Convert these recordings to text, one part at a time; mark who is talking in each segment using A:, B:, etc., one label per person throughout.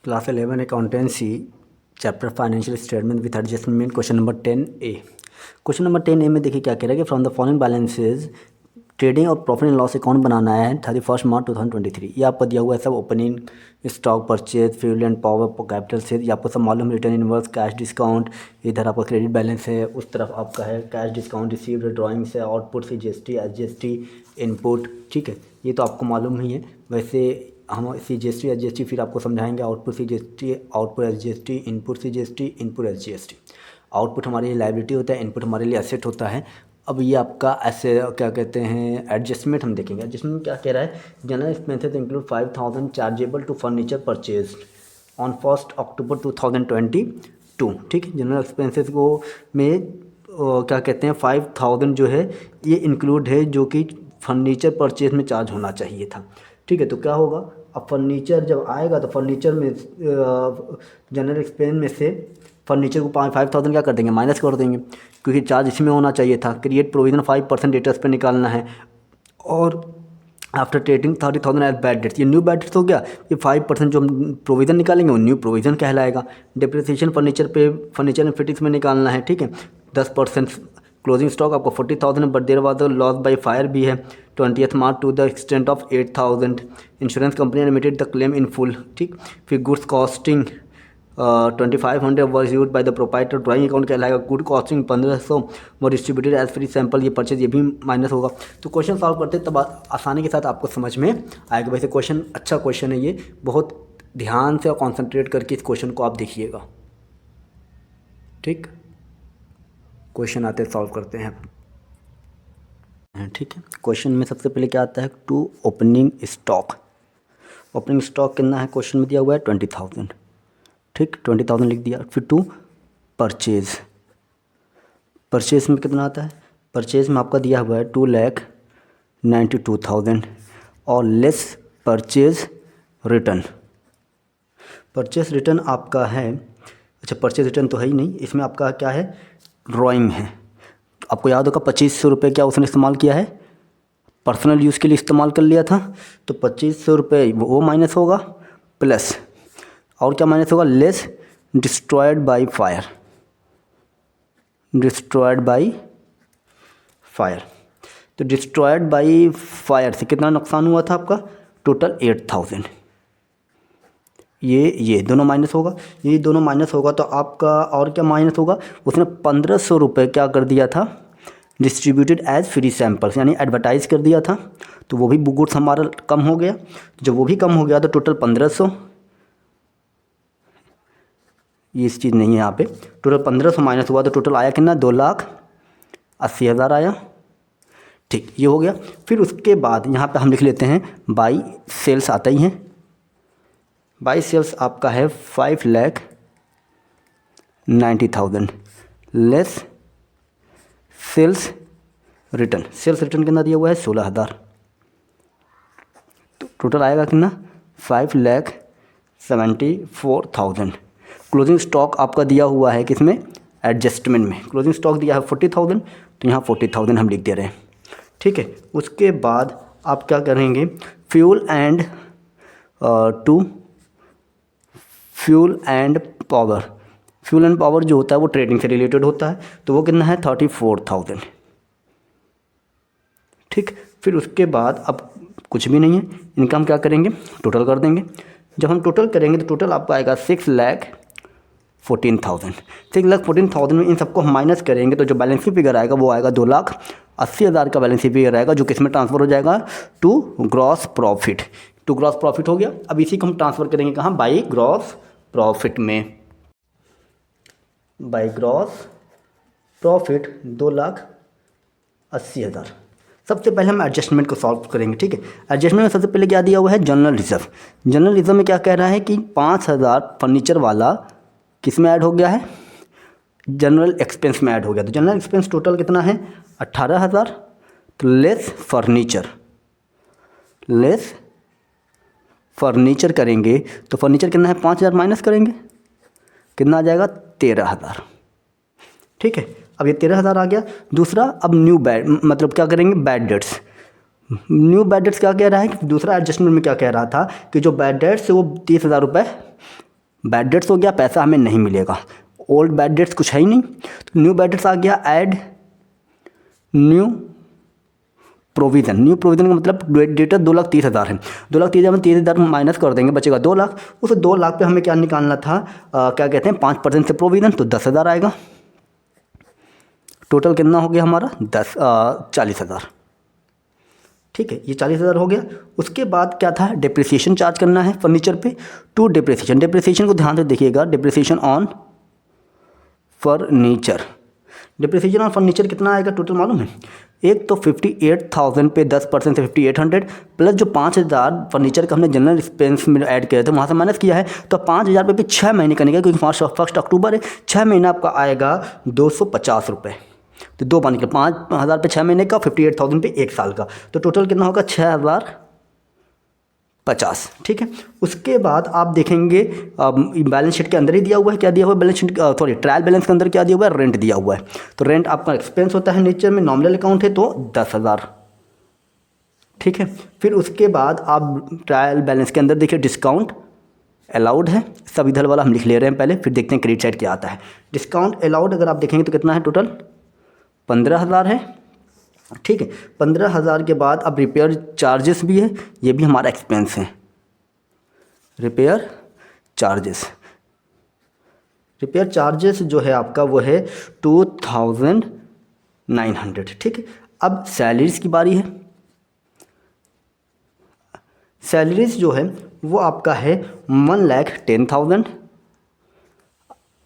A: Class 11 accountancy chapter financial statement with adjustment question number 10A। Question number 10A में देखिए क्या कह रहा है कि from the following balances trading और प्रॉफिट एंड लॉस अकाउंट बनाना है 31 मार्च 2023। ये आपको दिया हुआ है सब opening stock purchase fuel and power capital से ये आपको सब मालूम रिटर्न इनवर्स कैश डिस्काउंट। इधर आपका क्रेडिट बैलेंस है, उस तरफ आपका है कैश डिस्काउंट रिसीव्ड ड्राइंग से आउटपुट से जीएसटी एसजीएसटी इनपुट। ठीक है, ये तो आपको मालूम ही है। वैसे हम C G S T H G S T फिर आपको समझाएंगे output C G S T output H G S T input C G S T input H G S T. आउटपुट हमारे लिए लायबिलिटी होता है, इनपुट हमारे लिए एसेट होता है। अब ये आपका ऐसे क्या कहते हैं एडजस्टमेंट हम देखेंगे। एडजस्टमेंट में क्या कह रहा है, general expenses include 5000 chargeable to furniture purchase on 1 October 2022। ठीक है, जनरल एक्सपेंसेस को में क्या कहते हैं 5000 जो है ये इंक्लूड है जो कि फर्नीचर परचेज में चार्ज होना चाहिए था। ठीक है, तो क्या होगा, अब फर्नीचर जब आएगा तो फर्नीचर में जनरल एक्सपेंस में से फर्नीचर को 5000 क्या कर देंगे, माइनस कर देंगे, क्योंकि चार्ज इसमें होना चाहिए था। क्रिएट प्रोविजन 5% डेटर्स पे निकालना है। और after trading 30,000 as bad debts, ये न्यू बैड डेट्स हो गया। ये 5% जो हम प्रोविज़न निकालेंगे वो न्यू प्रोविज़न कहलाएगा। डिप्रिसिएशन फर्नीचर पे फर्नीचर एंड फिटिंग्स में निकालना है। ठीक है, 10%। क्लोजिंग स्टॉक आपको 40,000 बट देर बाद लॉस बाई फायर भी है 20 March two the extent of 8,000। Insurance company limited the claim in full. ठीक, फिर goods costing 2500 was use by the proprietor. Drawing account कहलाएगा। गुड कॉस्टिंग 1500 वो डिस्ट्रीब्यूटेड एज फ्री सैंपल। ये purchase ये भी minus होगा। तो क्वेश्चन सॉल्व करते तब आसानी के साथ आपको समझ में आएगा। वैसे क्वेश्चन अच्छा क्वेश्चन है, ये बहुत ध्यान से और कॉन्सेंट्रेट करके इस क्वेश्चन को आप देखिएगा। ठीक, क्वेश्चन आते सॉल्व करते हैं। ठीक है, क्वेश्चन में सबसे पहले क्या आता है, to opening stock. Opening stock कितना है क्वेश्चन में दिया हुआ है 20,000। ठीक, 20,000 लिख दिया। फिर टू परचेज, परचेज में कितना आता है, परचेज में आपका दिया हुआ है 2,92,000 और less purchase return. Purchase return आपका है, अच्छा परचेज रिटर्न तो है ही नहीं, इसमें आपका क्या है, ड्राइंग है। आपको याद होगा 2500 रुपये क्या उसने इस्तेमाल किया है, पर्सनल यूज़ के लिए इस्तेमाल कर लिया था। तो 2500 रुपये वो माइनस होगा, प्लस और क्या माइनस होगा, less destroyed by fire. Destroyed by fire, तो डिस्ट्रॉयड बाय फायर से कितना नुकसान हुआ था आपका, टोटल 8,000। ये दोनों माइनस होगा, ये दोनों माइनस होगा तो आपका और क्या माइनस होगा, उसने 1500 रुपये क्या कर दिया था, डिस्ट्रीब्यूटेड एज फ्री सैंपल्स, यानी एडवर्टाइज़ कर दिया था। तो वो भी गुड्स हमारा कम हो गया। जब वो भी कम हो गया तो टोटल 1500, ये इस चीज़ नहीं है यहाँ पे, टोटल 1500 माइनस हुआ तो टोटल आया कितना, 2,80,000 आया। ठीक, ये हो गया। फिर उसके बाद यहाँ पे हम लिख लेते हैं बाई सेल्स आता ही है। बाई सेल्स आपका है 5,90,000 less sales return. Sales return कितना दिया हुआ है, 16,000। तो टोटल आएगा कितना, 5,74,000। क्लोजिंग स्टॉक आपका दिया हुआ है किसमें, एडजस्टमेंट में। क्लोजिंग स्टॉक दिया है 40,000, तो यहाँ 40,000 हम लिख दे रहे हैं। ठीक है, उसके बाद आप क्या करेंगे, fuel and fuel and power. Fuel and power जो होता है वो ट्रेडिंग से रिलेटेड होता है, तो वो कितना है 34,000। ठीक, फिर उसके बाद अब कुछ भी नहीं है, इनका हम क्या करेंगे, टोटल कर देंगे। जब हम टोटल करेंगे तो टोटल आपका आएगा 6,14,000। 6,14,000 में इन सबको हम माइनस करेंगे तो जो बैलेंसिंग फिगर आएगा वो आएगा 2,80,000 का बैलेंसिंग फिगर आएगा, जो किस में ट्रांसफ़र हो जाएगा, to gross profit. To gross profit हो गया। अब इसी को हम ट्रांसफ़र करेंगे कहाँ, बाई ग्रॉस प्रॉफिट में। By gross profit 2,80,000। सबसे पहले हम एडजस्टमेंट को सॉल्व करेंगे। ठीक है, एडजस्टमेंट में सबसे पहले क्या दिया हुआ है, जनरल रिजर्व। जनरल रिजर्व में क्या कह रहा है कि 5,000 फर्नीचर वाला किस में ऐड हो गया है, जनरल एक्सपेंस में ऐड हो गया। तो जनरल एक्सपेंस टोटल कितना है, 18,000। तो लेस फर्नीचर करेंगे तो फर्नीचर कितना है, 5,000 माइनस करेंगे, कितना आ जाएगा, 13,000। ठीक है, अब ये 13,000 आ गया। दूसरा, अब न्यू बैड मतलब क्या करेंगे, bad debts. New bad dates क्या कह रहा है कि दूसरा एडजस्टमेंट में क्या कह रहा था कि जो बैड डेट्स है वो 30,000 रुपये बैड डेट्स हो गया, पैसा हमें नहीं मिलेगा। ओल्ड बैड डेट्स कुछ है ही नहीं, तो न्यू बैड डेट्स आ गया, add new provision. New provision का मतलब डेटा 2,30,000 है, 2,30,000 में 30,000 माइनस कर देंगे, बचेगा 2,00,000। उस 2,00,000 पे हमें क्या निकालना था, क्या कहते हैं 5% से प्रोविज़न, तो 10,000 आएगा। टोटल कितना हो गया हमारा 40,000। ठीक है, ये 40,000 हो गया। उसके बाद क्या था, डिप्रिसिएशन चार्ज करना है फर्नीचर पे, टू डिप्रिसिएशन। डिप्रिसिएशन को ध्यान से देखिएगा, depreciation on furniture, depreciation on furniture कितना आएगा टोटल मालूम है? एक तो 58,000 पे 10% से 5,800 प्लस जो 5,000 फर्नीचर का हमने जनरल एक्सपेंस में ऐड किया था वहाँ से माइनस किया है, तो 5,000 पे भी 6 महीने का निकलेगा, क्योंकि 1 अक्टूबर है, 6 महीना आपका आएगा 250 रुपये। तो 2 बार निकल, 5,000 पे 6 महीने का, 58,000 पे 1 साल का, तो टोटल कितना होगा 6,050। ठीक है, उसके बाद आप देखेंगे बैलेंस शीट के अंदर ही दिया हुआ है, क्या दिया हुआ है balance sheet, sorry trial balance के अंदर क्या दिया हुआ है, रेंट दिया हुआ है। तो रेंट आपका एक्सपेंस होता है नेचर में, नॉमिनल अकाउंट है तो 10,000। ठीक है, फिर उसके बाद आप ट्रायल बैलेंस के अंदर देखिए डिस्काउंट अलाउड है, सब इधर वाला हम लिख ले रहे हैं पहले, फिर देखते हैं क्रेडिट साइड क्या आता है। डिस्काउंट अलाउड अगर आप देखेंगे तो कितना है टोटल 15,000 है। ठीक है, 15,000 के बाद अब रिपेयर चार्जेस भी है, ये भी हमारा एक्सपेंस है। रिपेयर चार्जेस, रिपेयर चार्जेस जो है आपका वो है 2,900। ठीक है, अब सैलरीज की बारी है। सैलरीज जो है वो आपका है 1,10,000।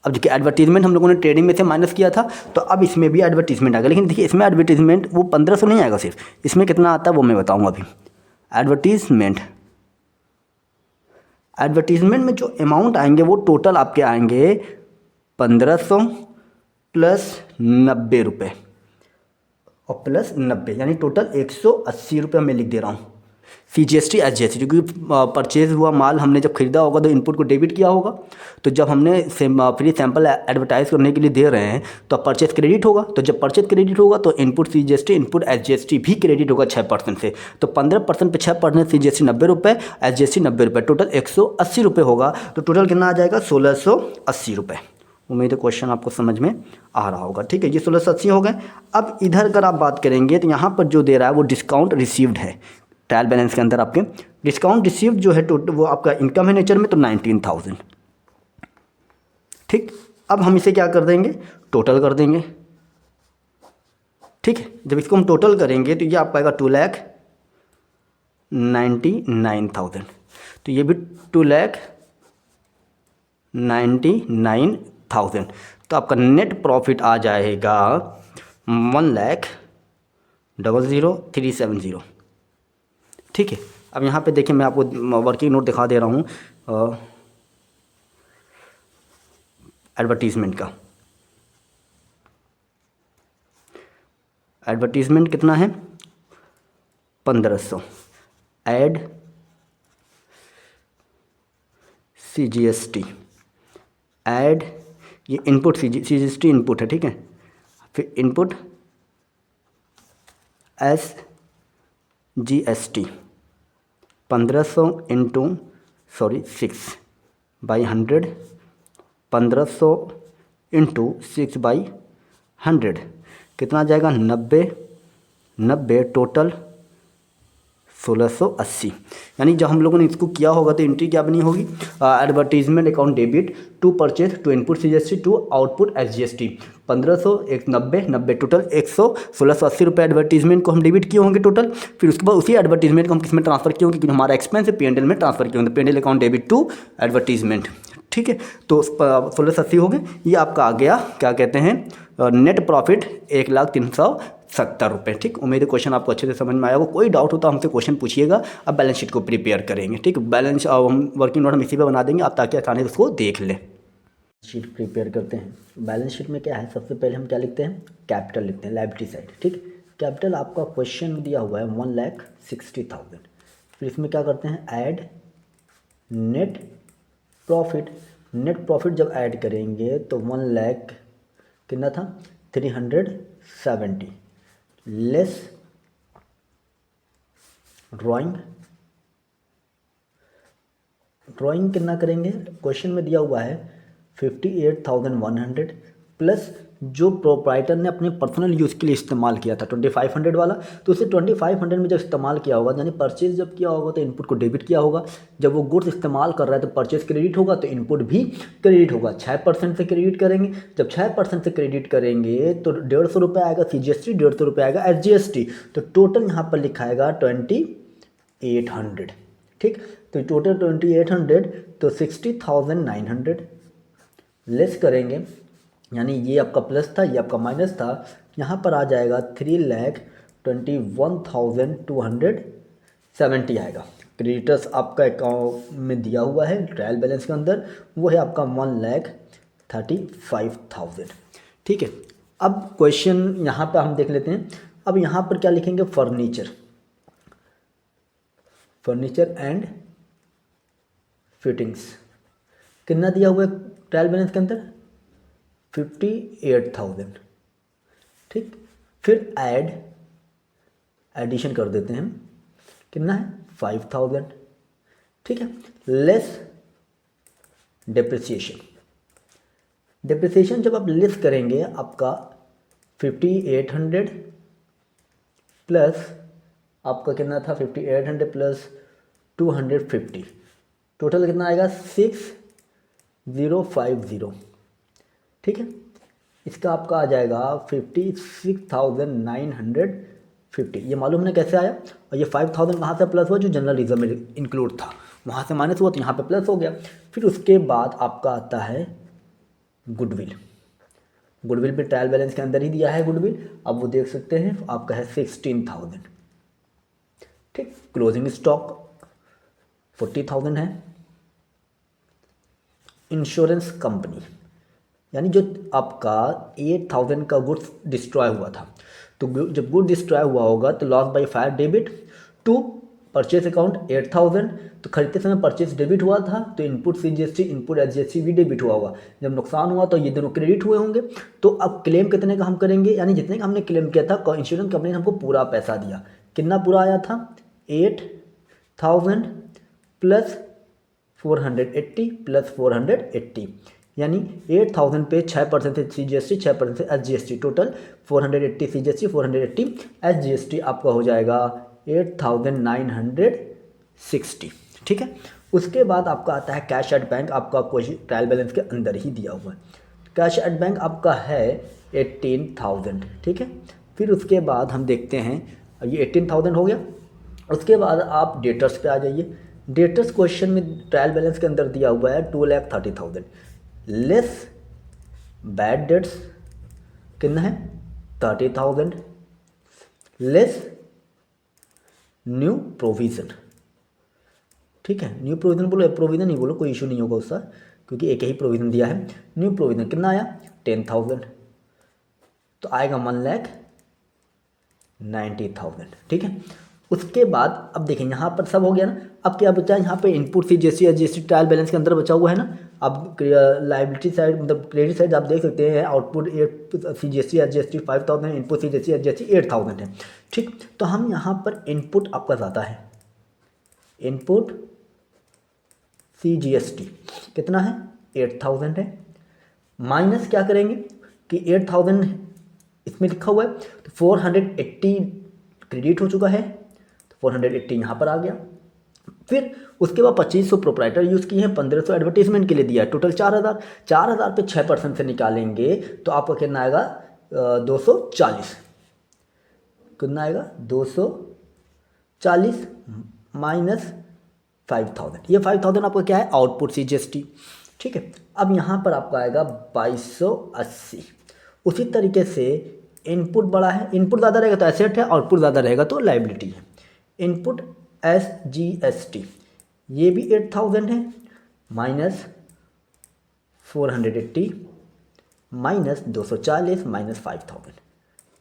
A: अब देखिए एडवर्टीजमेंट हम लोगों ने ट्रेडिंग में से माइनस किया था, तो अब इसमें भी एडवर्टीजमेंट आएगा, लेकिन देखिए इसमें एडवर्टीजमेंट वो 1,500 नहीं आएगा सिर्फ, इसमें कितना आता है वो मैं बताऊंगा अभी। एडवर्टीजमेंट, एडवर्टीजमेंट में जो अमाउंट आएंगे वो टोटल आपके आएंगे 1,500 प्लस 90 रुपये और प्लस 90, यानी टोटल 180 रुपये मैं लिख दे रहा हूँ। CGST SGST, क्योंकि परचेज हुआ माल हमने जब खरीदा होगा तो इनपुट को डेबिट किया होगा, तो जब हमने फ्री सैंपल एडवर्टाइज करने के लिए दे रहे हैं तो परचेज क्रेडिट होगा, तो जब परचेज क्रेडिट होगा तो इनपुट CGST इनपुट SGST भी क्रेडिट होगा 6% से, तो 15% पे 6% CGST 90 रुपये, SGST 90 रुपये, टोटल 180 रुपये होगा। तो टोटल कितना आ जाएगा 1,680 रुपये। उम्मीद है क्वेश्चन आपको समझ में आ रहा होगा। ठीक है, ये 1,680 हो गए। अब इधर अगर आप बात करेंगे तो यहाँ पर जो दे रहा है वो डिस्काउंट रिसीव्ड है। ट्रायल बैलेंस के अंदर आपके डिस्काउंट रिसीव्ड जो है टोटल वो आपका इनकम है नेचर में, तो 19,000। ठीक, अब हम इसे क्या कर देंगे, टोटल कर देंगे। ठीक है, जब इसको हम टोटल करेंगे तो ये आपका आएगा 2,99,000, तो ये भी 2,99,000, तो आपका नेट प्रॉफिट आ जाएगा 1,00,00370। ठीक है, अब यहाँ पे देखिए मैं आपको वर्किंग नोट दिखा दे रहा हूँ एडवर्टीजमेंट का। एडवर्टीजमेंट कितना है 1,500, ऐड CGST, ऐड ये इनपुट CGST इनपुट है। ठीक है, फिर इनपुट SGST 1,500 इंटू 6/100, 1,500 इंटू 6/100 कितना आ जाएगा 90 टोटल 1,680। यानी जब हम लोगों ने इसको किया होगा तो एंट्री क्या बनी होगी, advertisement account debit to purchase to input CGST to output SGST, 1,500 90 total 1,680 रुपये एडवर्टीजमेंट को हम डेबिट किए होंगे टोटल। फिर उसके बाद उसी एडवर्टीजमेंट को हम किस में ट्रांसफर किए होंगे, क्योंकि हमारा एक्सपेंस है P&L में ट्रांसफर किए होंगे, P&L account debit to advertisement. ठीक है, तो 1,680 हो गए। ये आपका आ गया क्या कहते हैं नेट प्रॉफिट 1,0370 रुपये। ठीक, उम्मीद है क्वेश्चन आपको अच्छे से समझ में आया होगा। कोई डाउट हो तो हमसे क्वेश्चन पूछिएगा। अब बैलेंस शीट को प्रिपेयर करेंगे। ठीक, बैलेंस हम वर्किंग नोट हम इसी पे बना देंगे, आप ताकि आसानी से उसको देख लें। शीट प्रिपेयर करते हैं। बैलेंस शीट में क्या है, सबसे पहले हम क्या लिखते हैं, कैपिटल लिखते हैं, लायबिलिटी साइड। ठीक, कैपिटल आपका क्वेश्चन दिया हुआ है 1,60,000। फिर इसमें क्या करते हैं, add net profit. Net profit जब ऐड करेंगे तो 1,00,000 कितना था 370 लेस ड्राइंग ड्राइंग कितना करेंगे, क्वेश्चन में दिया हुआ है 58,100 प्लस जो प्रोप्राइटर ने अपने पर्सनल यूज़ के लिए इस्तेमाल किया था 2500 वाला, तो उसे 2500 में जब इस्तेमाल किया होगा यानी परचेज जब किया होगा तो इनपुट को डेबिट किया होगा, जब वो गुड्स इस्तेमाल कर रहा है तो परचेज क्रेडिट होगा तो इनपुट भी क्रेडिट होगा। 6% से क्रेडिट करेंगे, जब 6% से क्रेडिट करेंगे तो 150 रुपये आएगा CGST, 150 रुपये आएगा SGST, तो टोटल यहाँ पर लिखा आएगा 2800। ठीक, तो टोटल 2800, तो 60,900 लेस करेंगे, यानी ये आपका प्लस था ये आपका माइनस था, यहाँ पर आ जाएगा 3,21,270 आएगा। क्रेडिटर्स आपका अकाउंट में दिया हुआ है ट्रायल बैलेंस के अंदर, वो है आपका 1,35,000। ठीक है, अब क्वेश्चन यहाँ पर हम देख लेते हैं। अब यहाँ पर क्या लिखेंगे, फर्नीचर एंड फिटिंग्स कितना दिया हुआ है ट्रायल बैलेंस के अंदर, 58,000। ठीक, फिर एडिशन कर देते हैं, कितना है 5,000। ठीक है, लेस डिप्रिसिएशन जब आप लेस करेंगे आपका 5800 प्लस आपका कितना था 5800 प्लस 250, टोटल कितना आएगा 6050। ठीक है, इसका आपका आ जाएगा 56,950। ये मालूम है कैसे आया, और ये 5,000 कहाँ से प्लस हुआ, जो जनरल रिजर्व में इंक्लूड था वहाँ से माइनस हुआ तो यहाँ पे प्लस हो गया। फिर उसके बाद आपका आता है गुडविल भी ट्रायल बैलेंस के अंदर ही दिया है गुडविल, अब वो देख सकते हैं आपका है 16,000। ठीक, क्लोजिंग स्टॉक 40,000 है। इंश्योरेंस कंपनी यानी जो आपका 8,000 का गुड्स डिस्ट्रॉय हुआ था, तो जब गुड डिस्ट्रॉय हुआ होगा तो loss by fire debit to purchase account 8,000, तो खरीदते समय परचेज डेबिट हुआ था तो इनपुट CGST इनपुट SGST भी डेबिट हुआ होगा। जब नुकसान हुआ तो ये दोनों क्रेडिट हुए होंगे। तो अब क्लेम कितने का हम करेंगे, यानी जितने का हमने क्लेम किया था इंश्योरेंस कंपनी ने हमको पूरा पैसा दिया, कितना पूरा आया था 8,000 प्लस 480 प्लस 480, यानी 8,000 पे 6% से CGST 6% से SGST, टोटल 480 CGST 480 SGST आपका हो जाएगा 8,960। ठीक है, उसके बाद आपका आता है कैश एट बैंक, आपका कोई ट्रायल बैलेंस के अंदर ही दिया हुआ है। कैश एट बैंक आपका है 18,000। ठीक है, फिर उसके बाद हम देखते हैं, ये 18,000 हो गया। उसके बाद आप डेटर्स पे आ जाइए। डेटर्स क्वेश्चन में ट्रायल बैलेंस के अंदर दिया हुआ है 2,30,000 लेस बैड डेट्स कितना है 30,000 लेस न्यू प्रोविज़न। ठीक है, न्यू प्रोविज़न बोलो, प्रोविज़न नहीं बोलो, कोई इशू नहीं होगा उसका, क्योंकि एक ही प्रोविज़न दिया है। न्यू प्रोविज़न कितना आया 10,000, तो आएगा 1,90,000। ठीक है, उसके बाद अब देखें यहाँ पर सब हो गया ना। अब क्या बचा है यहाँ पे, input CGST SGST trial balance के अंदर बचा हुआ है ना। अब लाइबिलिटी साइड मतलब क्रेडिट साइड आप देख सकते हैं, आउटपुट CGST SGST 5,000 है, इनपुट CGST SGST 8,000 है। ठीक, तो हम यहाँ पर इनपुट आपका ज़्यादा है, इनपुट CGST कितना है 8,000 है, माइनस क्या करेंगे कि 8,000 इसमें लिखा हुआ है तो 480 क्रेडिट हो चुका है, तो 480 यहाँ पर आ गया। फिर उसके बाद 2,500 प्रोप्राइटर यूज़ किए हैं, 1,500 एडवर्टीजमेंट के लिए दिया है, टोटल 4,000। 4,000 पे 6% से निकालेंगे तो आपका कितना आएगा 240, कितना आएगा 240 माइनस 5,000, ये 5,000 आपका क्या है आउटपुट CGST। ठीक है, अब यहाँ पर आपका आएगा 2,280। उसी तरीके से इनपुट बड़ा है, इनपुट ज़्यादा रहेगा तो एसेट है, आउटपुट ज़्यादा रहेगा तो लाइबिलिटी है। इनपुट SGST ये भी 8,000 है, माइनस 480 माइनस 240 माइनस 5,000।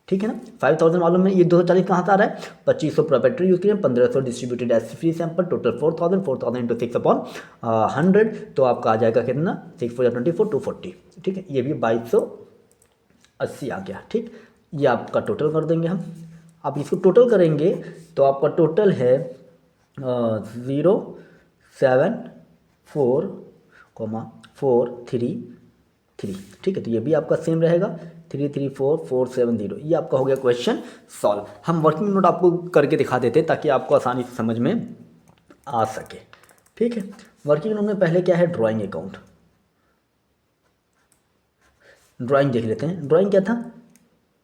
A: ठीक है ना, 5,000 मालूम है, ये 240 कहाँ से आ रहा है, 2,500 प्रोप्राइटरी यूज़ किए, 1,500 distributed as free sample, total 4,000 into 6/100, तो आपका आ जाएगा कितना 6 4 24 240। ठीक है, ये भी 2,280 आ गया। ठीक, ये आपका टोटल कर देंगे हम। आप इसको टोटल करेंगे तो आपका टोटल है 0,7 4,433। ठीक है, तो ये भी आपका सेम रहेगा 334,470। ये आपका हो गया क्वेश्चन सॉल्व। हम वर्किंग नोट आपको करके दिखा देते हैं ताकि आपको आसानी से समझ में आ सके। ठीक है, वर्किंग नोट में पहले क्या है, ड्राइंग अकाउंट। ड्राइंग देख लेते हैं। ड्राइंग क्या था,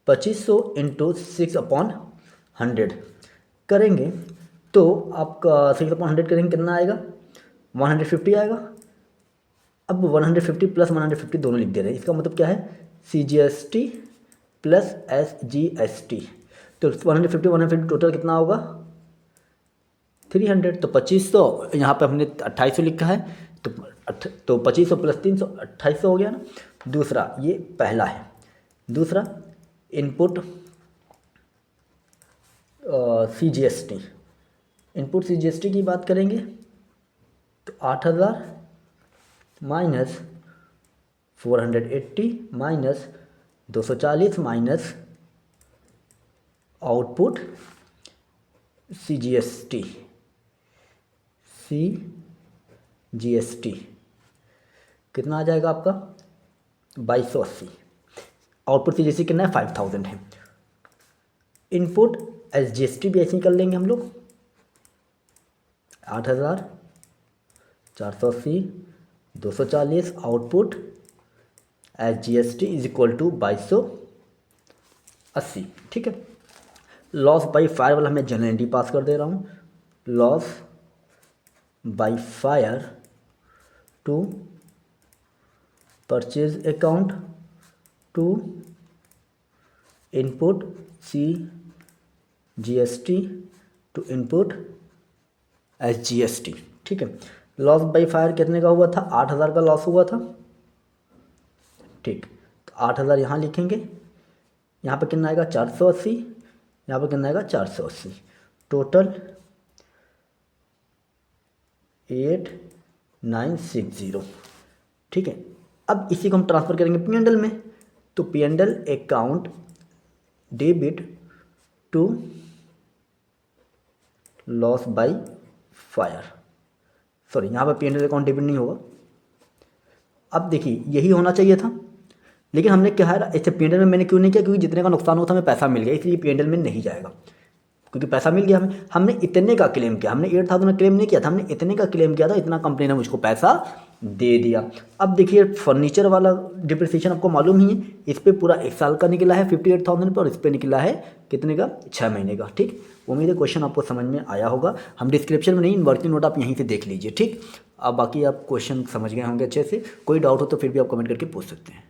A: 2500 इंटू 6/100 करेंगे तो आपका 6/100 करेंगे कितना आएगा, 150 आएगा। अब 150 प्लस 150 दोनों लिख दे रहे हैं, इसका मतलब क्या है, CGST प्लस SGST। तो 150 टोटल कितना होगा 300। तो 2500, यहाँ पे हमने 2800 लिखा है, तो 2500 प्लस 300 2800 हो गया ना। दूसरा, ये पहला है। दूसरा इनपुट CGST, इनपुट CGST की बात करेंगे तो 8000 minus 480 minus 240 minus output CGST कितना आ जाएगा आपका 2280। आउटपुट CGST कितना है 5000 है। इनपुट SGST भी ऐसे ही कर लेंगे हम लोग, 8480 240 output SGST is equal to 2280। ठीक है, लॉस बाई फायर वाला मैं जनरलिटी पास कर दे रहा हूँ। Loss by fire to purchase account to input CGST to input SGST। ठीक है, लॉस बाई फायर कितने का हुआ था, 8000 का लॉस हुआ था। ठीक, तो 8000 यहाँ लिखेंगे, यहाँ पे कितना आएगा 480, यहाँ पे कितना आएगा 480, टोटल 8960। ठीक है, अब इसी को हम ट्रांसफ़र करेंगे P&L में, तो P&L account debit to loss by fire, sorry यहाँ पे P&L अकाउंट डेबिट नहीं होगा। अब देखिए यही होना चाहिए था, लेकिन हमने क्या है ऐसे P&L में मैंने क्यों नहीं किया, क्योंकि जितने का नुकसान हुआ था हमें पैसा मिल गया, इसलिए P&L में नहीं जाएगा, क्योंकि पैसा मिल गया हमें। हमने इतने का क्लेम किया, हमने 8000 का क्लेम नहीं किया था, हमने इतने का क्लेम किया था, इतना कंपनी ने मुझको पैसा दे दिया। अब देखिए फर्नीचर वाला डिप्रिसिएशन आपको मालूम ही है, इस पर पूरा 1 साल का निकला है 58,000 पर, और इस पर निकला है कितने का 6 महीने का। ठीक, उम्मीद है क्वेश्चन आपको समझ में आया होगा। हम डिस्क्रिप्शन में नहीं, वर्किंग नोट आप यहीं से देख लीजिए। ठीक, अब बाकी आप क्वेश्चन समझ गए होंगे अच्छे से। कोई डाउट हो तो फिर भी आप कमेंट करके पूछ सकते हैं।